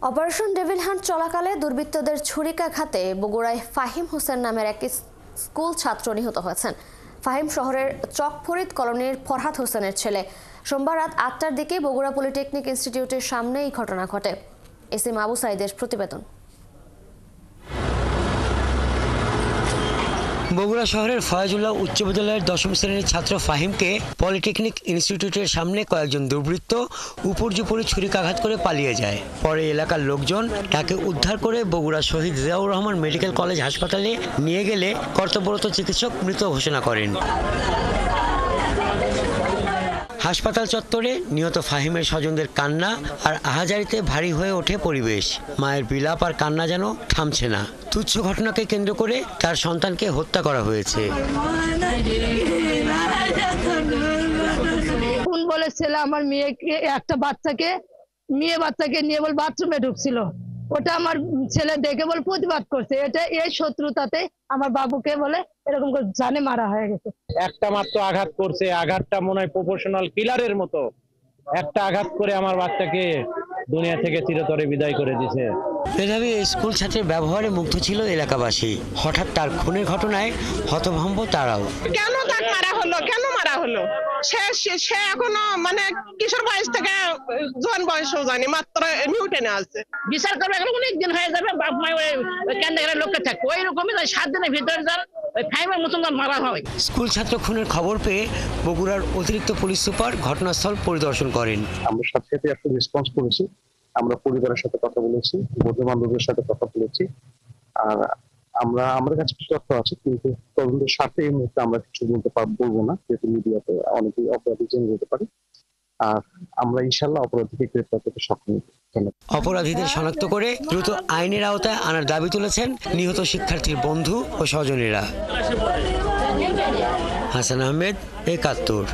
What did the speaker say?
Operation devil hunt চলাকালে দুর্বৃত্তদের ছুরিকাঘাতে বগুড়ায় ফাহিম হোসেন নামের এক স্কুল ছাত্র নিহত হয়েছেন। ফাহিম শহরের চকফরিদ কলোনির ফরহাদ হোসেনের ছেলে। সোমবার রাত ৮টার দিকে বগুড়া পলিটেকনিক ইনস্টিটিউটের সামনে এই ঘটনা ঘটে। এসএম আবু সাইদের প্রতিবেদন। বগুড়া শহরের ফয়জুল্লাহ উচ্চ বিদ্যালয়ের ১০ম শ্রেণীর ছাত্র ফাহিমকে পলিটেকনিক ইনস্টিটিউটের সামনে কয়েকজন দুর্বৃত্ত উপর্যুপরি ছুরিকাঘাত করে পালিয়ে যায়। পরে এলাকার লোকজন তাকে উদ্ধার করে বগুড়া শহীদ জিয়াউর রহমান মেডিকেল কলেজ হাসপাতালে নিয়ে গেলে কর্তব্যরত চিকিৎসক মৃত ঘোষণা করেন। হাসপাতাল চত্বরে নিহত ফাহিমের স্বজনদের কান্না আর আহাজারিতে ভারী হয়ে ওঠে পরিবেশ। মায়ের বিলাপ আর কান্না যেন থামছে না। তুচ্ছ ঘটনাকে কেন্দ্র করে তার সন্তানকে হত্যা করা হয়েছে। কোন বলেছিল আমার মেয়েকে একটা মেয়ে বাচ্চাকে নিয়ে বল বাথরুমে ঢুকছিল, ওটা আমার ছেলে দেখে বল প্রতিবাদ করছে। এটা এই শত্রুতাতে আমার বাবুকে বলে এরকম করে জানে মারা হয়ে গেছে। একটা মাত্র আঘাত করছে, আঘাতটা মনে হয় প্রফেশনাল কিলারের মতো একটা আঘাত করে আমার বাচ্চাকে দুনিয়া থেকে চিরতরে বিদায় করে দিয়েছে। এভাবে স্কুল ছাত্রের ব্যবহারে মুগ্ধ ছিল এলাকাবাসী। হঠাৎ তার খুনের ঘটনায় হতভম্ব তারাও। কেন তাকে মারা হলো? সে এখনো মানে কিশোর বয়স থেকে জোয়ান বয়সও জানি, মাত্র নিউটেনে আছে। বিচার করবে এখন অনেক দিন হয়ে যাবে। বাপ মা ক্যান্ডারের লোককে থাকবে ওই রকমই 7 দিনের ভিতরে যার ফাইমের মুসলমান মারা হয়। স্কুল ছাত্র খুনের খবর পেয়ে বগুড়ার অতিরিক্ত পুলিশ সুপার ঘটনাস্থল পরিদর্শন করেন। আমরা সাথে সাথে একটা রেসপন্স করেছি। আমরা পরিবারের সাথে কথা বলেছি, বন্ধু বান্ধবদের সাথে কথা বলেছি। আর আমাদের কাছে কিছু তথ্য আছে, কিন্তু তদন্তের স্বার্থে এই মুহূর্তে আমরা কিছু বলবো না, যেহেতু মিডিয়াতে অনেকেই অপরাধী জেনে যেতে পারে। আর আমরা ইনশাল্লাহ অপরাধীকে গ্রেফতার করতে সক্ষম হব। অপরাধীদের শনাক্ত করে দ্রুত আইনের আওতায় আনার দাবি তুলেছেন নিহত শিক্ষার্থীর বন্ধু ও স্বজনেরা। হাসান আহমেদ, ৭১।